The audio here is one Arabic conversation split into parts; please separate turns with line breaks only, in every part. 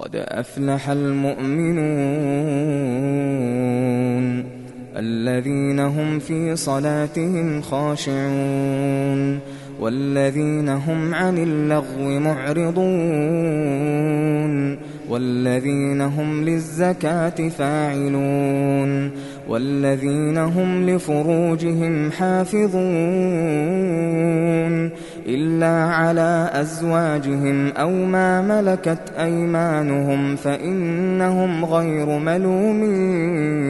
قد أفلح المؤمنون الذين هم في صلاتهم خاشعون والذين هم عن اللغو معرضون والذين هم للزكاة فاعلون والذين هم لفروجهم حافظون إلا على أزواجهم أو ما ملكت أيمانهم فإنهم غير ملومين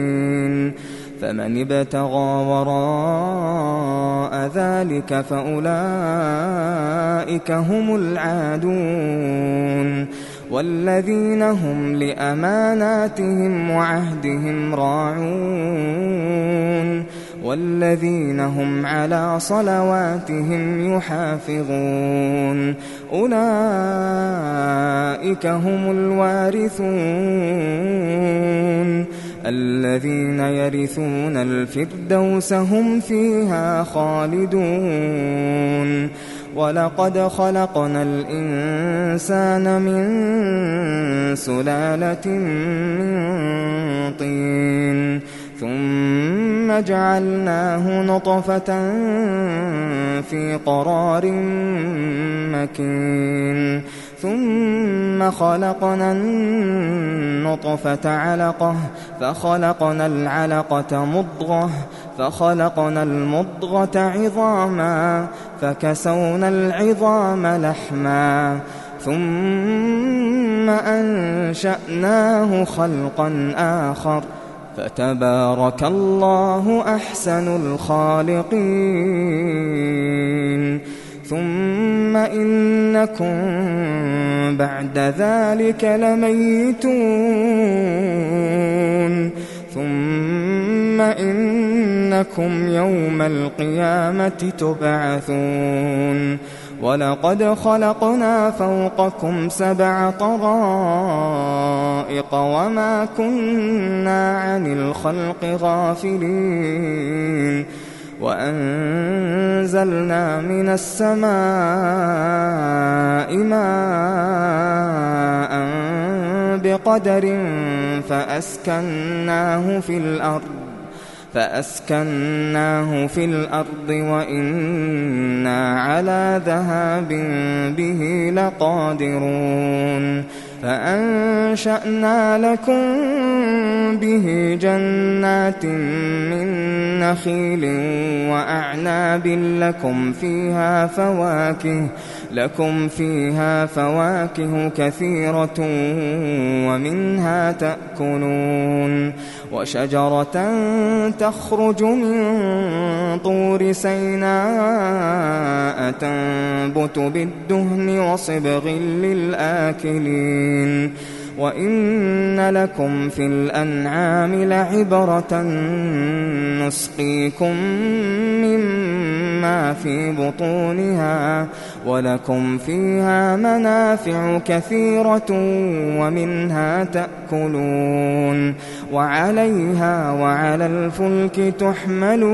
فمن ابتغى وراء ذلك فأولئك هم العادون والذين هم لأماناتهم وعهدهم راعون والذين هم على صلواتهم يحافظون أولئك هم الوارثون الذين يرثون الفردوس هم فيها خالدون ولقد خلقنا الإنسان من سلالة من طين ثم جعلناه نطفة في قرار مكين ثم خلقنا النطفة علقة فخلقنا العلقة مضغة فخلقنا المضغة عظاما فكسونا العظام لحما ثم أنشأناه خلقا آخر فتبارك الله أحسن الخالقين ثم إنكم بعد ذلك لميتون ثم إنكم يوم القيامة تبعثون ولقد خلقنا فوقكم 7 طرائق وما كنا عن الخلق غافلين وأنزلنا من السماء ماء بقدر فأسكناه في الأرض وإنا على ذهاب به لقادرون فأنشأنا لكم به جنات من نخيل وأعناب لكم فيها فواكه كثيرة ومنها تأكلون وشجرة تخرج من طور سيناء تنبت بالدهن وصبغ للآكلين وإن لكم في الأنعام لعبرة نسقيكم مما في بطونها ولكم فيها منافع كثيرة ومنها تأكلون وعليها وعلى الفلك تحملون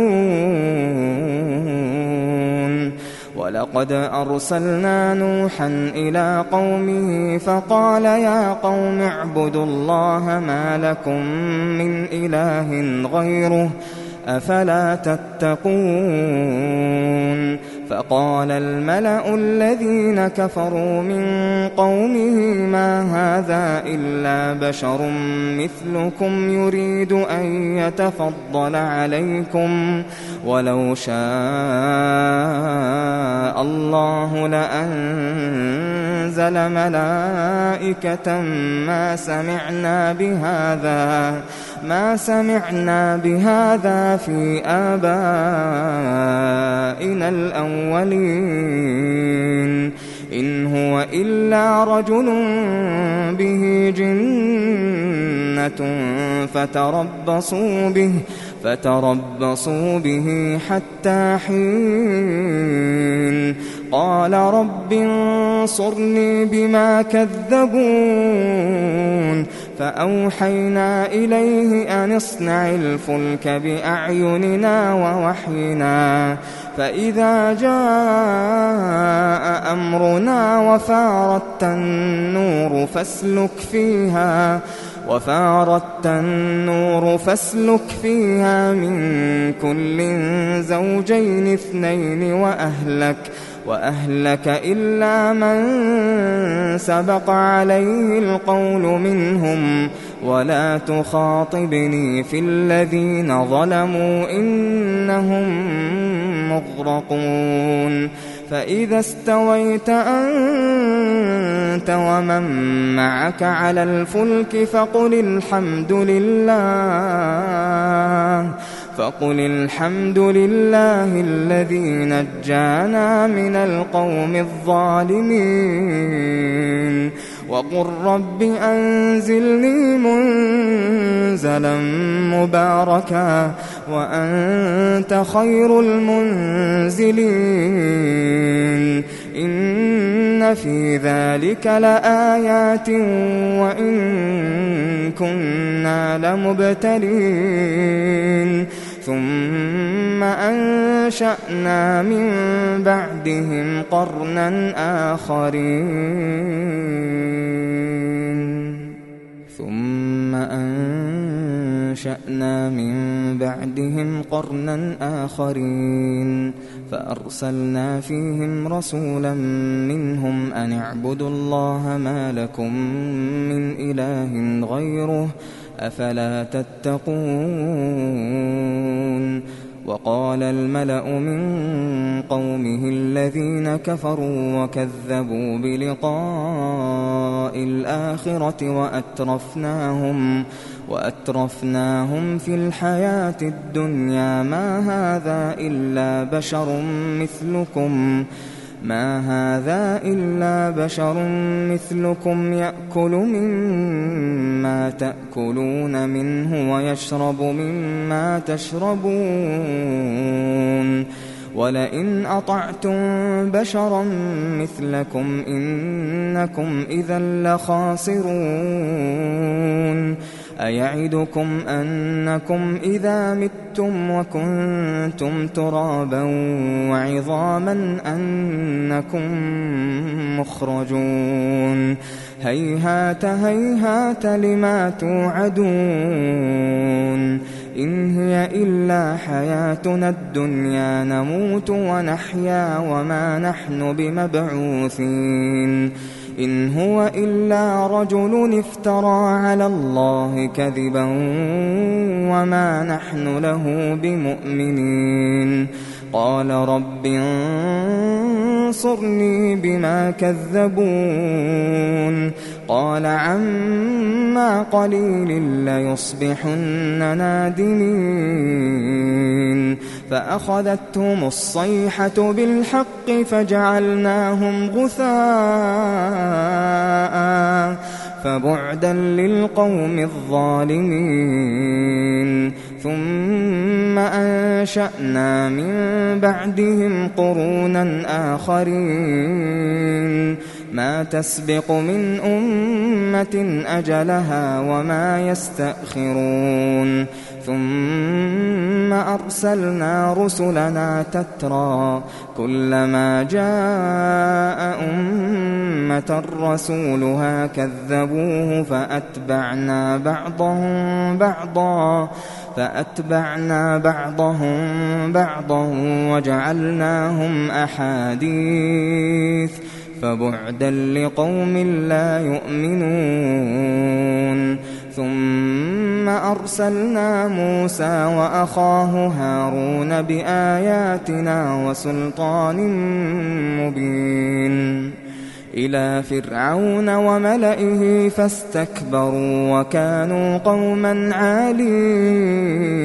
ولقد أرسلنا نوحا إلى قومه فقال يا قوم اعبدوا الله ما لكم من إله غيره أفلا تتقون فقال الملأ الذين كفروا من قومه ما هذا إلا بشر مثلكم يريد أن يتفضل عليكم ولو شاء الله لأنزل ملائكة ما سمعنا بهذا في آبائنا الأولين إن هو إلا رجل به جنة فتربصوا به حتى حين قال رب انصرني بما كذبون فأوحينا إليه أن اصنع الفلك بأعيننا ووحينا فإذا جاء أمرنا وفارت النور فاسلك فيها من كل زوجين اثنين وأهلك إلا من سبق عليه القول منهم ولا تخاطبني في الذين ظلموا إنهم مغرقون فإذا استويت أنت ومن معك على الفلك فقل الحمد لله الذي نجانا من القوم الظالمين وقل رب أنزلني منزلا مباركا وأنت خير المنزلين إن في ذلك لآيات وإن كنا لمبتلين ثم أنشأنا من بعدهم قرنا آخرين فأرسلنا فيهم رسولا منهم أن اعبدوا الله ما لكم من إله غيره أفلا تتقون وقال الملأ من قومه الذين كفروا وكذبوا بلقاء الآخرة وأترفناهم في الحياة الدنيا ما هذا إلا بشر مثلكم يأكل مما تأكلون منه ويشرب مما تشربون ولئن أطعتم بشرا مثلكم إنكم إذا لخاسرون أيعدكم أنكم إذا متم وكنتم ترابا وعظاما أنكم مخرجون هيهات لما توعدون إن هي إلا حياتنا الدنيا نموت ونحيا وما نحن بمبعوثين إن هو إلا رجل افترى على الله كذبا وما نحن له بمؤمنين قال رب انصرني بما كذبون قال عما قليل ليصبحن نادمين فأخذتهم الصيحة بالحق فجعلناهم غثاء فبعدا للقوم الظالمين ثم أنشأنا من بعدهم قرونا آخرين ما تسبق من أمة أجلها وما يستأخرون ثم أرسلنا رسلنا تترى كلما جاء أمة رسولها كذبوه فأتبعنا بعضهم بعضا وجعلناهم أحاديث فبعدا لقوم لا يؤمنون ثم أرسلنا موسى وأخاه هارون بآياتنا وسلطان مبين إلى فرعون وملئه فاستكبروا وكانوا قوما عالين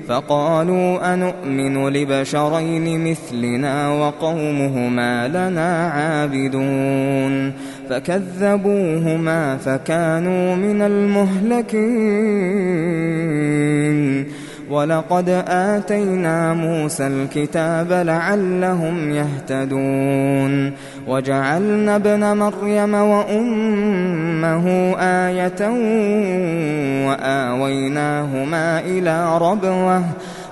فقالوا أنؤمن لبشرين مثلنا وقومهما لنا عابدون فكذبوهما فكانوا من المهلكين ولقد آتينا موسى الكتاب لعلهم يهتدون وجعلنا ابن مريم وأمه آية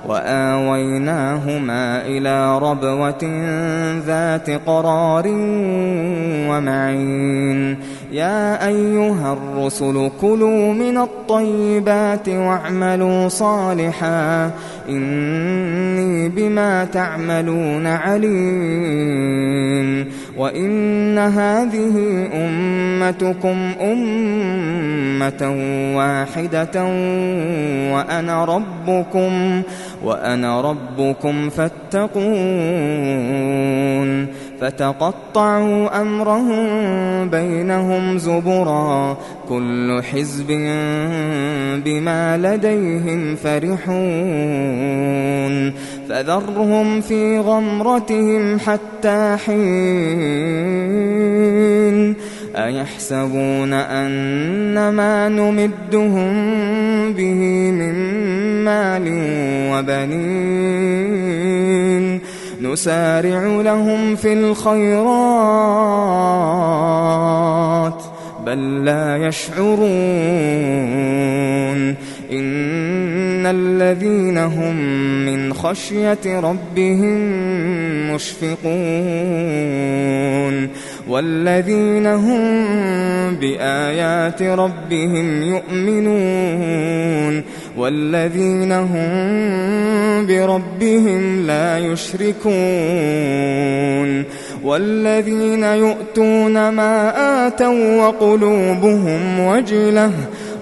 وآويناهما إلى ربوة ذات قرار ومعين يا أيها الرسل كلوا من الطيبات واعملوا صالحا إني بما تعملون عليم وإن هذه أمتكم أمة واحدة وأنا ربكم فاتقون فتقطعوا أمرهم بينهم زبرا كل حزب بما لديهم فرحون فذرهم في غمرتهم حتى حين أيحسبون أنما نمدهم به من مال وبنين نسارع لهم في الخيرات بل لا يشعرون إن الذين هم من خشية ربهم مشفقون والذين هم بآيات ربهم يؤمنون والذين هم بربهم لا يشركون والذين يؤتون ما آتوا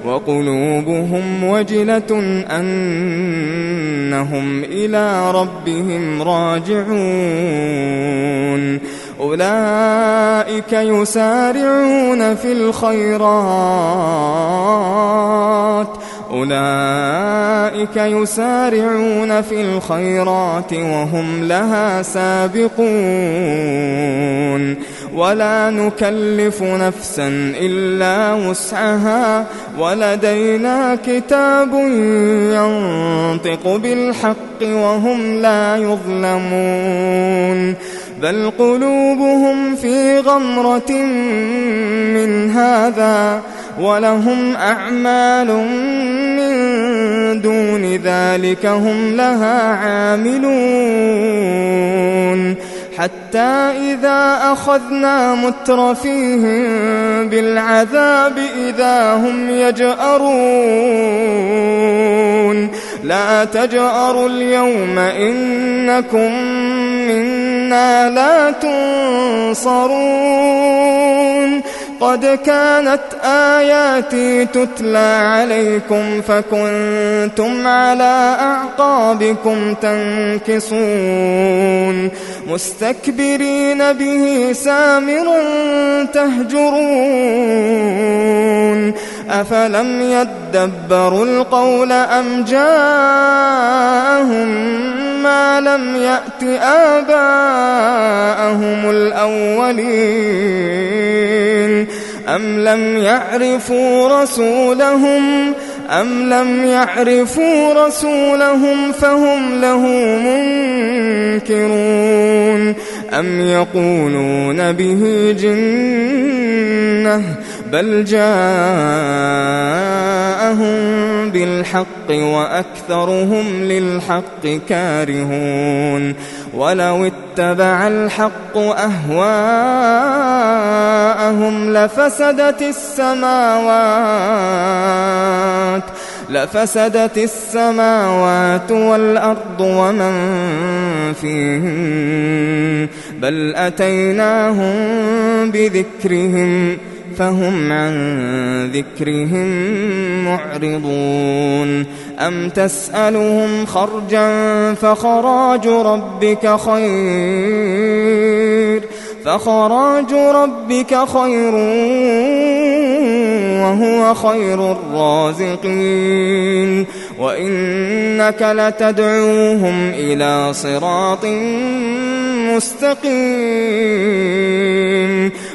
وقلوبهم وجلة أنهم إلى ربهم راجعون أولئك يسارعون في الخيرات وهم لها سابقون ولا نكلف نفسا إلا وسعها ولدينا كتاب ينطق بالحق وهم لا يظلمون بل قلوبهم في غمرة من هذا ولهم أعمال من دون ذلك هم لها عاملون حتى إذا أخذنا مترفيهم بالعذاب إذا هم يجأرون لا تجأروا اليوم إنكم منا لا تنصرون قد كانت آياتي تتلى عليكم فكنتم على أعقابكم تنكصون مستكبرين به سامرا تهجرون أفلم يدبروا القول أم جاءهم ما لم يأت آباءهم الأولين أم لم يعرفوا رسولهم فهم له منكرون أم يقولون به جنة بل جاءهم بالحق وأكثرهم للحق كارهون ولو اتبع الحق أهواءهم لفسدت السماوات والأرض ومن فيهن بل أتيناهم بذكرهم فهم عن ذكرهم معرضون أم تسألهم خرجا فخراج ربك خير وهو خير الرازقين وإنك لتدعوهم إلى صراط مستقيم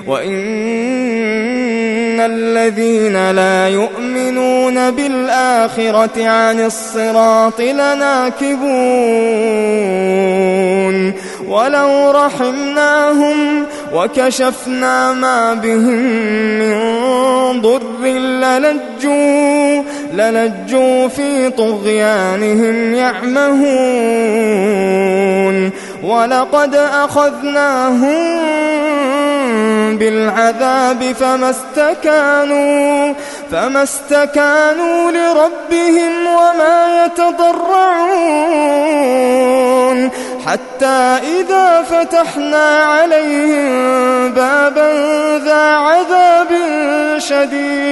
وإن إن الذين لا يؤمنون بالآخرة عن الصراط لناكبون ولو رحمناهم وكشفنا ما بهم من ضر للجوا في طغيانهم يعمهون ولقد أخذناهم بالعذاب فما استكانوا لربهم وما يتضرعون حتى إذا فتحنا عليهم بابا ذا عذاب شديد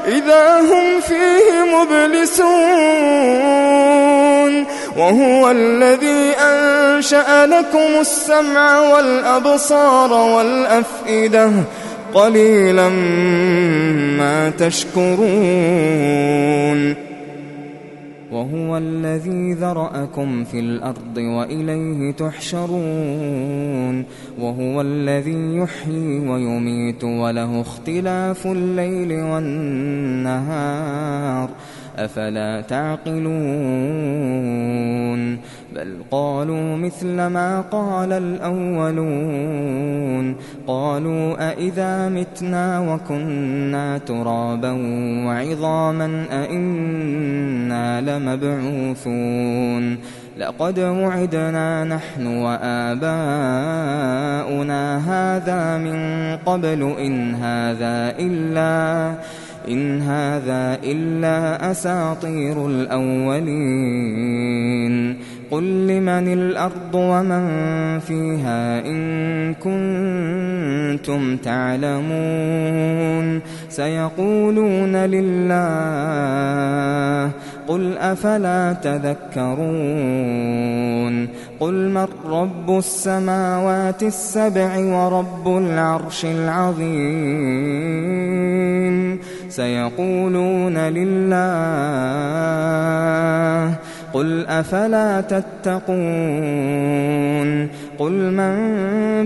إذا هم فيه مبلسون وهو الذي أنشأ لكم السمع والأبصار والأفئدة قليلا ما تشكرون وهو الذي ذرأكم في الأرض وإليه تحشرون وهو الذي يحيي ويميت وله اختلاف الليل والنهار أفلا تعقلون بل قالوا مثل ما قال الأولون قالوا أإذا متنا وكنا ترابا وعظاما أإنا لمبعوثون لقد وعدنا نحن وآباؤنا هذا من قبل إن هذا إلا أساطير الأولين قل لمن الأرض ومن فيها إن كنتم تعلمون سيقولون لله قل أفلا تذكرون قل من رب السماوات السبع ورب العرش العظيم سيقولون لله قل أفلا تتقون قل من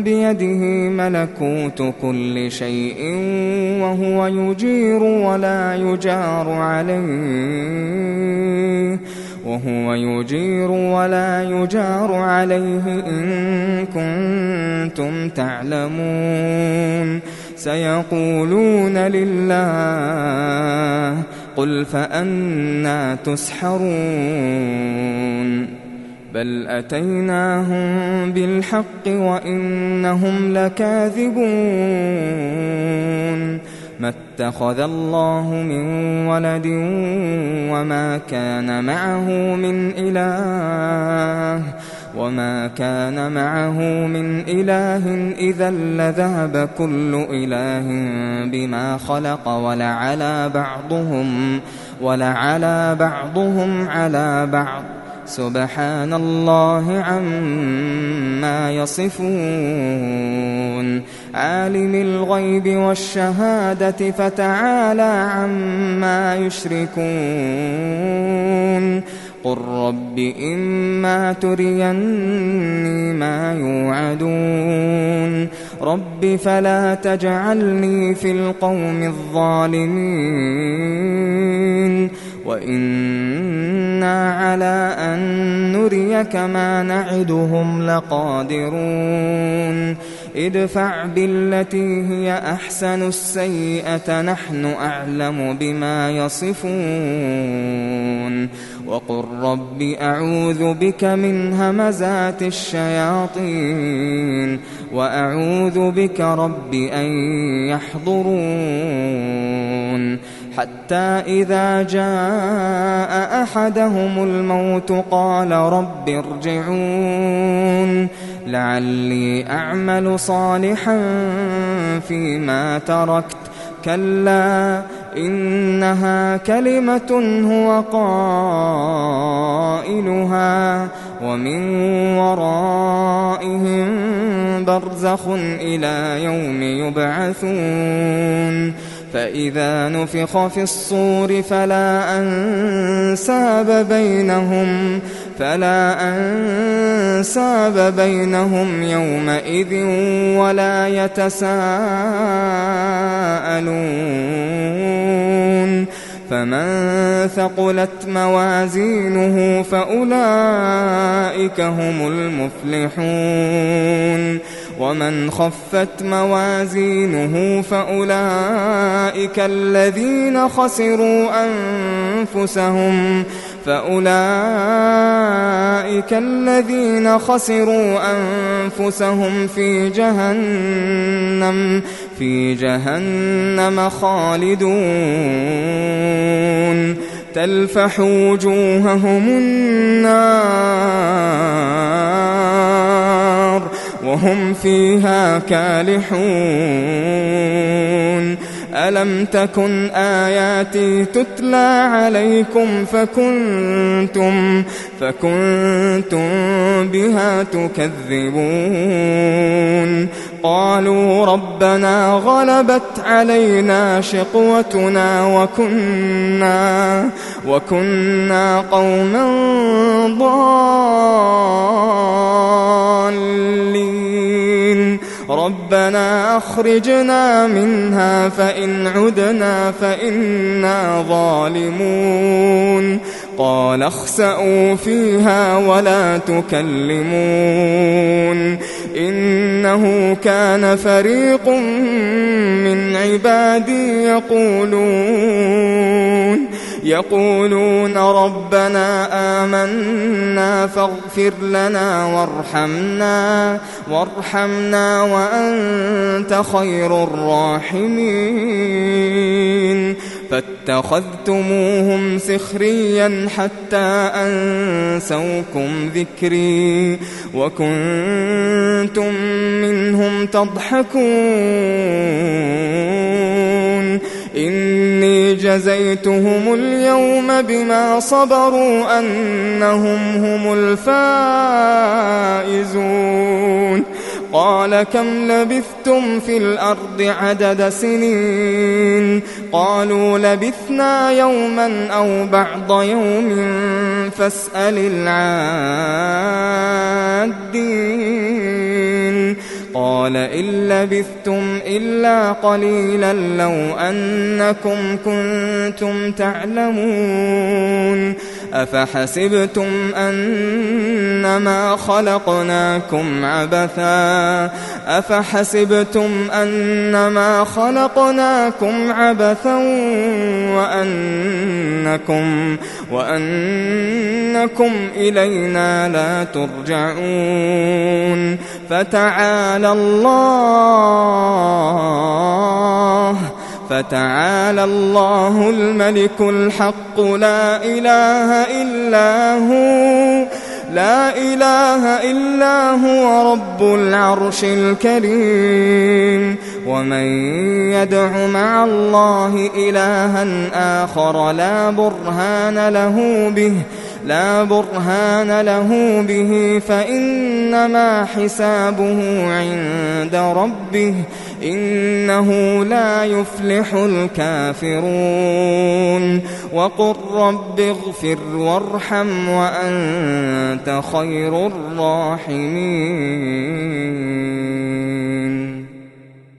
بيده ملكوت كل شيء وهو يجير ولا يجار عليه إن كنتم تعلمون سيقولون لله قل فأنى تسحرون بل أتيناهم بالحق وإنهم لكاذبون ما اتخذ الله من ولد وما كان معه من إله إذا لذهب كل إله بما خلق ولعلى بعضهم على بعض سبحان الله عما يصفون عالم الغيب والشهادة فتعالى عما يشركون قل رب إما تريني ما يوعدون رب فلا تجعلني في القوم الظالمين وإنا على أن نريك ما نعدهم لقادرون ادفع بالتي هي أحسن السيئة نحن أعلم بما يصفون وقل رب أعوذ بك من همزات الشياطين وأعوذ بك رب أن يحضرون حتى إذا جاء أحدهم الموت قال رب ارجعون لعلي أعمل صالحا فيما تركت كلا إنها كلمة هو قائلها ومن ورائهم برزخ إلى يوم يبعثون فإذا نفخ في الصور فلا أنساب بينهم يومئذ ولا يتساءلون فمن ثقلت موازينه فأولئك هم المفلحون ومن خفت موازينه فأولئك الذين خسروا أنفسهم في جهنم خالدون تلفح وجوههم النار وهم فيها كالحون ألم تكن آياتي تتلى عليكم فكنتم بها تكذبون قالوا ربنا غلبت علينا شقوتنا وكنا قوما ضالين ربنا أخرجنا منها فإن عدنا فإنا ظالمون قال اخسئوا فيها ولا تكلمون إنه كان فريق من عبادي يقولون ربنا آمنا فاغفر لنا وارحمنا وأنت خير الراحمين فاتخذتموهم سخريا حتى أنسوكم ذكري وكنتم منهم تضحكون إني جزيتهم اليوم بما صبروا أنهم هم الفائزون قال كم لبثتم في الأرض عدد سنين قالوا لبثنا يوما أو بعض يوم فاسأل العادين قال إن لبثتم إلا قليلا لو أنكم كنتم تعلمون أفحسبتم أنما خلقناكم عبثا وأنكم إلينا لا ترجعون فتعالى الله الملك الحق لا إله إلا هو رب العرش الكريم ومن يدع مع الله إلها آخر لا برهان له به فإنما حسابه عند ربه إنه لا يفلح الكافرون وقل رب اغفر وارحم وأنت خير الراحمين